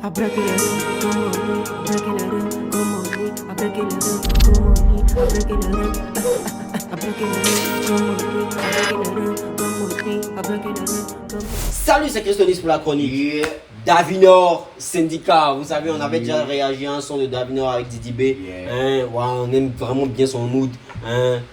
Salut, c'est Christonis pour la chronique. Davinor, Syndicat, vous savez, on avait déjà réagi à un son de Davinor avec Didi B. Ouais, on aime vraiment bien son mood.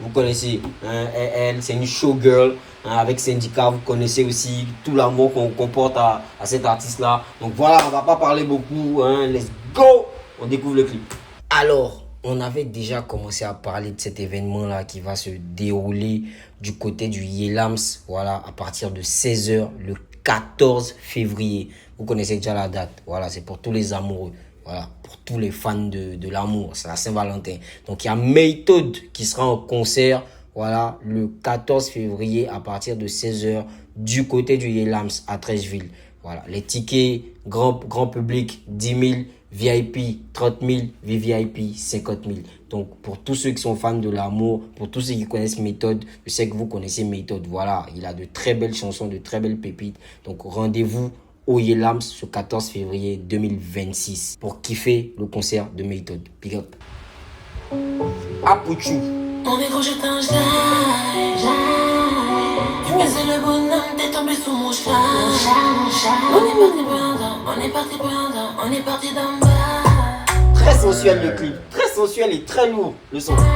Vous connaissez, elle, c'est une showgirl. Avec Syndicat, vous connaissez aussi tout l'amour qu'on porte à cet artiste-là. Donc voilà, on va pas parler beaucoup. Let's go! On découvre le clip. Alors, on avait déjà commencé à parler de cet événement-là qui va se dérouler du côté du Yelams, voilà, à partir de 16h le 14 février. Vous connaissez déjà la date. Voilà, c'est pour tous les amoureux. Voilà, pour tous les fans de l'amour. C'est la Saint-Valentin. Donc, il y a Méthode qui sera en concert. Voilà, le 14 février à partir de 16h du côté du Yelams à Trècheville. Voilà, les tickets grand public 10 000, VIP 30 000, VVIP 50 000. Donc pour tous ceux qui sont fans de l'amour, pour tous ceux qui connaissent Méthode, je sais que vous connaissez Méthode. Voilà, il a de très belles chansons, de très belles pépites. Donc rendez-vous au Yelams ce 14 février 2026 pour kiffer le concert de Méthode. Big up. Apouchou. Mon négro, j'étais un slide. Tu baisais le bonhomme, t'es tombé sous mon slide. On est parti d'en bas. Très sensuel le clip, très sensuel et très lourd le son. Fan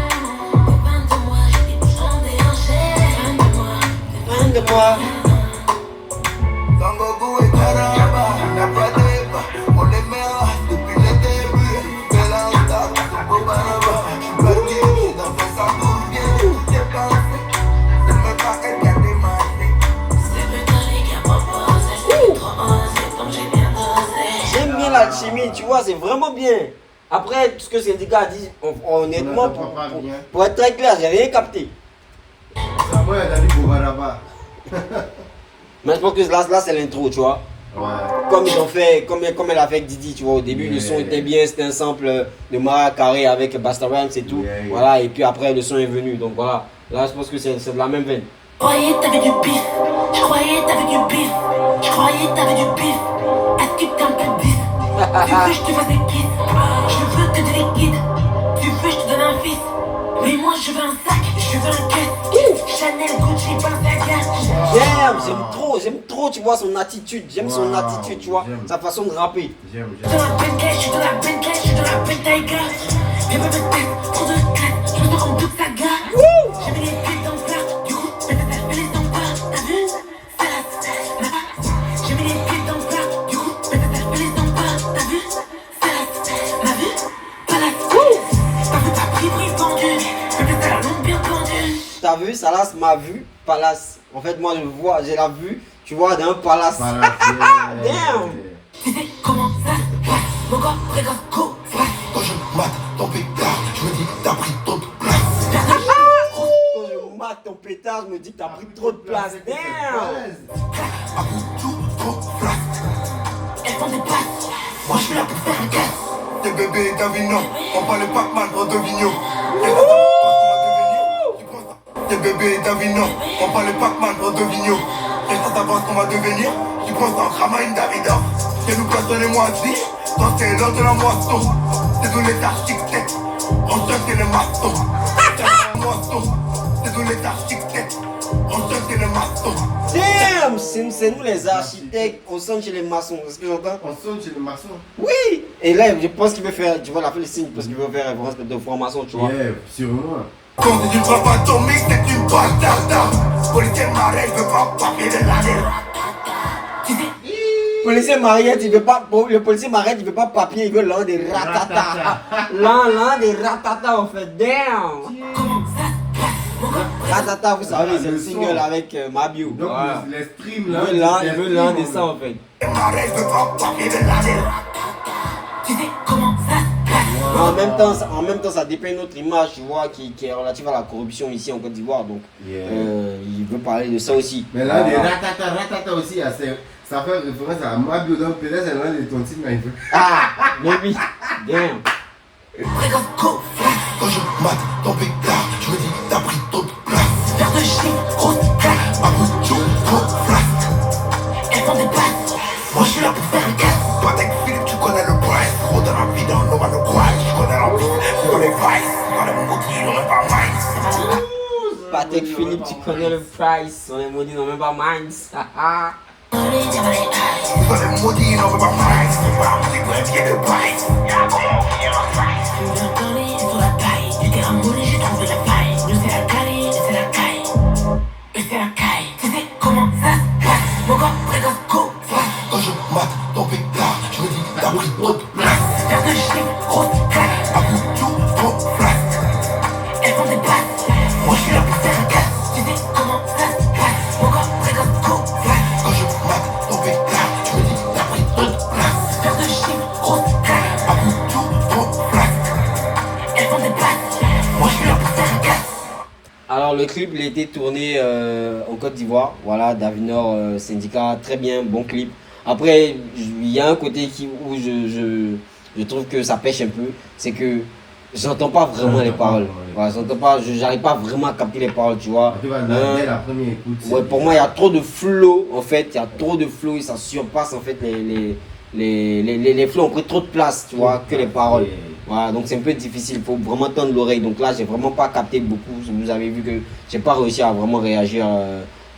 de moi. L'alchimie, tu vois, c'est vraiment bien. Après, tout ce que Syndicat a dit, honnêtement, pour être très clair, j'ai rien capté. Mais je pense que là c'est l'intro, tu vois. Ouais. Comme ils ont fait, comme elle a fait avec Didi, tu vois, au début le son était bien, c'était un sample de Mariah Carey avec Busta Rhymes et tout. Voilà, et puis après le son est venu, donc voilà. Là, je pense que c'est de la même veine. Je croyais t'avais du bif, je croyais t'avais du bif, je croyais t'avais du bif. Est-ce que t'es un peu bif? Tu veux je te fasse des kiss, je veux que du liquide. Tu veux je te donne un fils, mais moi je veux un sac, je veux un caisse. Chanel, Gucci, Balenciaga. J'aime trop, tu vois, son attitude. J'aime son attitude, tu vois, sa façon de rapper. J'aime. Je suis dans la Bentley, je suis dans la Bentley, je suis dans la Bentley. J'ai pas de tête, trop de classe, je me sens comme toute saga. J'ai mis les pieds dans le plat, du coup, ça fait les emplois. T'as vu? J'ai mis les pieds dans le plat, du coup, ça fait les emplois. T'as vu? T'as vu? Palace. T'as vu, t'as pris pendu, mais t'as la longue bien pendue. T'as vu, Salas m'a vu, Palace. En fait, moi, j'ai la vue, tu vois, d'un palace. Damn! Tu sais comment ça se passe, mon corps précoce, go, flash. Quand je mate ton pétard, je me dis que t'as pris trop de place. Quand je mate ton pétard, je me dis que t'as pris trop de place. Damn! À bout de tout, trop flash. Elles font des passes, moi je suis là pour faire un casse. Tes bébés Davino, on parle Pac-Man pour Devigno. Tes bébés Davino, on parle Pac-Man pour Devigno. Et ça savoir ce qu'on va devenir, tu penses en Ramaine Davida. Et nous passons les moitiés, quand c'est l'heure de la moisson. C'est tous les architectes, on sonne c'est le maçon. C'est tous les architectes, on sonne c'est le maçon. Damn! C'est nous les architectes, on sonne chez les maçons, c'est ce que j'entends? On sonne chez les maçons. Oui! Et là, je pense qu'il veut faire, tu vois, il a fait le signe parce qu'il veut faire référence de franc-maçon, tu vois. Yeah, sûrement. Quand c'est une bombe atomique, c'est une balle d'arda. Policier marais, je veux pas papier de l'année. Policier m'arrête, il veut pas, le policier m'arrête, il veut pas papier, il veut l'un des ratata. L'un des ratata en fait, damn! Ratata, vous savez, c'est le single avec Mabio. Donc voilà. les streams là. Il veut l'un des ça en fait. Marais, je veux pas papier de l'année. Tu sais comment ça se passe. En même temps, ça dépeint notre image, tu vois, qui est relative à la corruption ici en Côte d'Ivoire. Donc, il veut parler de ça aussi. Mais là, les ratata aussi, ça fait référence à Mabio. Donc peut-être c'est l'un de ton titre, mais il veut. Ah, maybe. Damn. Quand je mate ton pétard, je me dis t'as pris trop de place. Faire de chiffres, grosse claque. À bout de tout, trop flasque. Elles font des passes, moi je suis là pour faire un casse. Patek Philippe, tu connais le price. Gros dans la vie, dans l'homme à le courage. Tu connais l'empire, tu connais Vice. Dans les maudits, ils n'ont même pas Minds. Patek Philippe, tu connais le price. On est maudits, non même pas minds. Money, t'as pas les eyes. Dans les maudits, ils n'ont même pas Minds. C'est pas un petit peu bien de Bites. Y'a comment on finit en fight. Tu veux donner sur la taille. Du terrain moulé, j'ai trouvé la faille. Nous c'est la caille, c'est la caille. C'est la caille. Tu sais comment ça se passe. Mon corps précoce, go, flash. Quand je mate ton pétard, je me dis t'as pris trop de place. Faire de chiffres, grosse claque. À bout de tout, trop flash. Elles font des passes. Moi je suis là pour faire un casse. Tu sais comment ça se passe. Mon corps précoce, go, flash. Quand je mate ton pétard, je me dis t'as pris trop de place. Faire de chiffres, grosse claque. À bout de tout, trop flash. Elles font des passes. Moi je suis là pour faire un casse. Alors le clip il a été tourné en Côte d'Ivoire, voilà, Davinor Syndicat, très bien, bon clip. Après il y a un côté où je trouve que ça pêche un peu, c'est que j'entends pas vraiment les paroles. Voilà, j'entends pas, j'arrive pas vraiment à capter les paroles, tu vois. Tu vois, dès la première écoute. Ouais, pour moi il y a trop de flow en fait, il y a trop de flow et ça surpasse en fait les flows ont pris trop de place, tu vois, que les paroles. Voilà, donc c'est un peu difficile, il faut vraiment tendre l'oreille. Donc là, j'ai vraiment pas capté beaucoup. Vous avez vu que j'ai pas réussi à vraiment réagir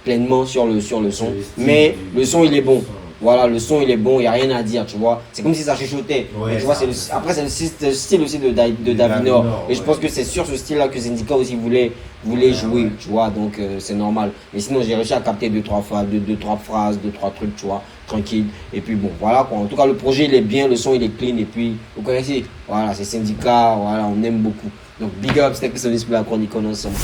pleinement sur le son. Mais le son, il est bon. Voilà, le son, il est bon, il n'y a rien à dire, tu vois. C'est comme si ça chuchotait. Ouais, Mais tu vois, après, c'est le style aussi de Davinor. Et je ouais. pense que c'est sur ce style-là que Syndicat aussi voulait jouer, tu vois. Donc c'est normal. Mais sinon, j'ai réussi à capter deux, trois phrases, deux, trois trucs, tu vois, tranquille. Et puis bon, voilà quoi. En tout cas, le projet, il est bien, le son, il est clean. Et puis, vous connaissez, voilà, c'est Syndicat, voilà, on aime beaucoup. Donc, big up, c'était que ce pour la chronique, on est ensemble.